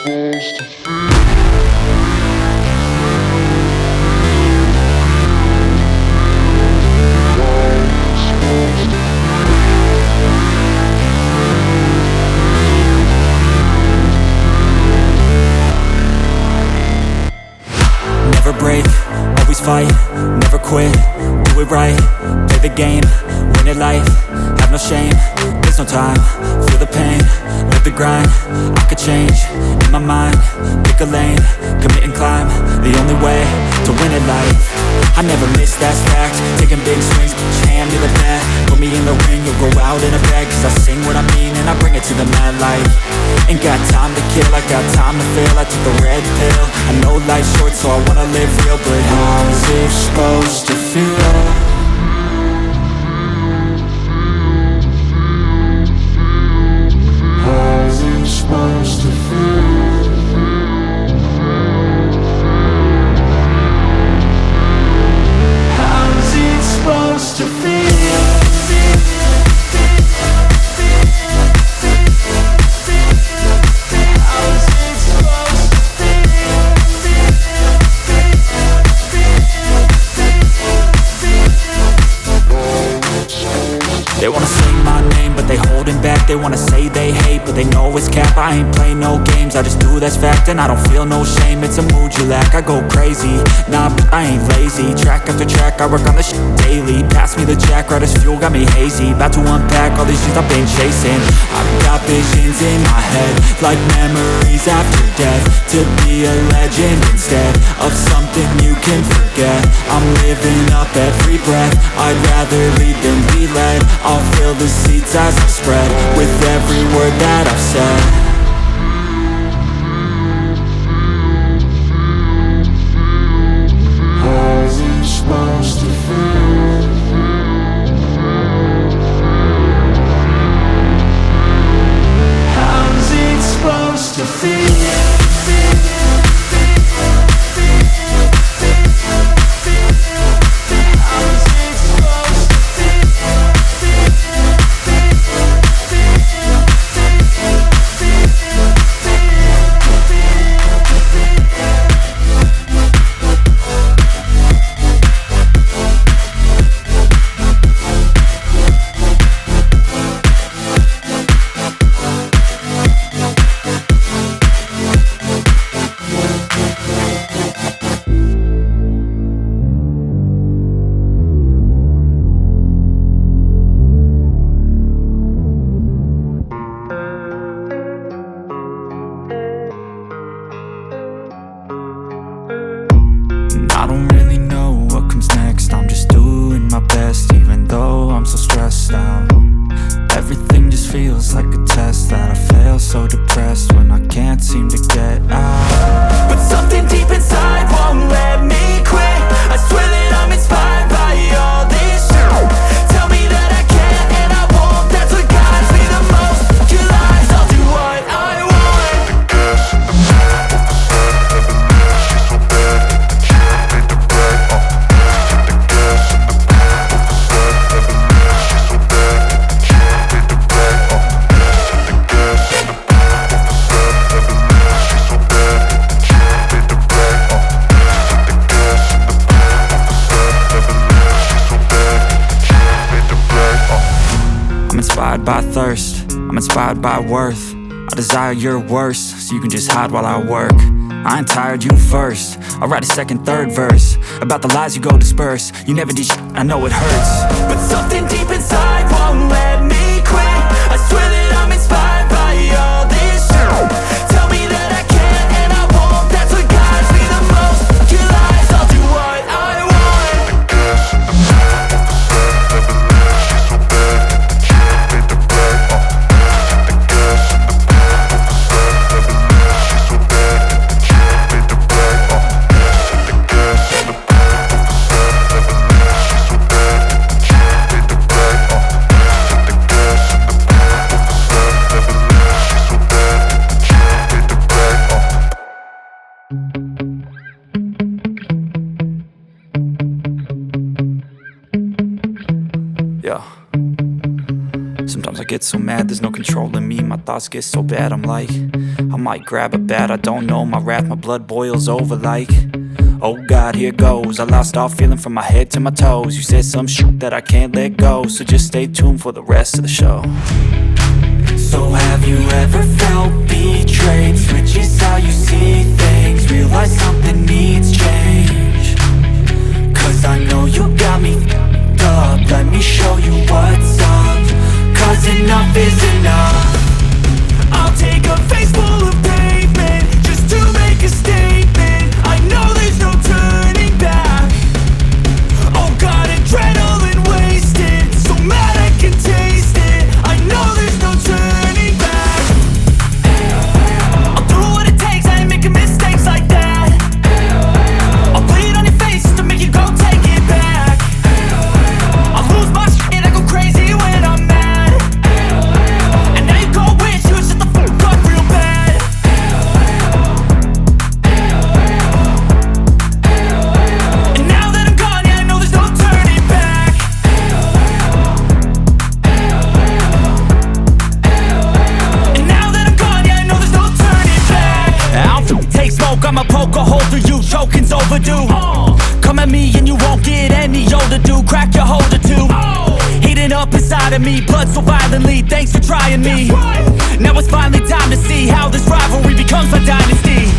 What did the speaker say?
Never break, always fight, never quit, do it right, play the game, win it life, have no shame, there's no time, feel the pain, live the grind, I could change, in my mind, pick a lane, commit and climb, the only way to win it life. I never miss, that's fact, taking big swings, put your hand to the bat, put me in the ring, you'll go out in a bag, cause I sing what I mean and I bring it to the mad light. Ain't got time to kill, I got time to feel, I took the red pill, I know life's short so I wanna live real, but how's it supposed to feel? How's it supposed to feel? How's it supposed to feel? They wanna say my name, but they holding back. They wanna say they hate, but they know it's cap. I ain't play no games, I just do, that's fact. And I don't feel no shame, it's a mood you lack. I go crazy, nah, but I ain't lazy. Track after track, I work on this shit daily. Pass me the jack, right as fuel, got me hazy. About to unpack all these things I've been chasing. I've got visions in my head, like memories after death. To be a legend instead of something you can forget. I'm living up every breath, I'd rather lead than be led. I'll fill the seats as I spread with every word that I've said. How's it supposed to feel? How's it supposed to feel? I don't really know what comes next, I'm just doing my best, even though I'm so stressed out. Everything just feels like a test that I fail, so depressed when I can't seem to get out. But something deep inside won't let me quit, I swear that I'm inspired by all this shit. Tell me that I can and I won't, that's what guides me the most. Your lies, I'll do what I want. The gas in the back of the sun, never leave, she's so bad. I'm inspired by thirst, I'm inspired by worth. I desire your worst, so you can just hide while I work. I ain't tired, you first. I'll write a second, third verse about the lies you go disperse. You never did shit, I know it hurts. But something deep inside won't let me quit, I swear that I'm inspired by all this shit. Tell me that I can and I won't, that's what guides me the most. Your lies, I'll do what I want. The gas in the back of the sun, never leave, she's so bad. Can't fade the black, the gas in the back of the sun, never leave, she's so bad. Can't fade the black, the gas in the back of the sun, never leave, she's so bad. Can't fade the black, the gas in the back of the sun, never leave, she's so bad. Can't fade the black, Yeah. Sometimes I get so mad, there's no controlling me. My thoughts get so bad, I'm like, I might grab a bat, I don't know. My wrath, my blood boils over like, oh God, here goes. I lost all feeling from my head to my toes. You said some shit that I can't let go, so just stay tuned for the rest of the show. So have you ever felt betrayed? Switches how you see things, realize something needs change. Cause I know you got me f***ed up, let me show you what's up. Cause enough is enough. I'll take a face full of pavement just to make a statement. I know there's no turning back. Oh God, adrenaline wasted, so mad I can taste it. I know there's no turning back. I'll do what it takes, I ain't making mistakes like that. I'll bleed on your face to make you go take it back. I'll lose my shit, I go crazy when I'm mad. And now you go wish you would shut the fuck up real bad. And now that I'm gone, yeah, I know there's no turning back. And now that I'm gone, yeah, I know there's no turning back. I don't take smoke, I'ma poke a hole through you, choking's overdue. Come at me and you won't get any older, dude. Crack your holder too. Heating up inside of me, blood so violently, thanks for trying me. Now it's finally time to see how this rivalry becomes my dynasty.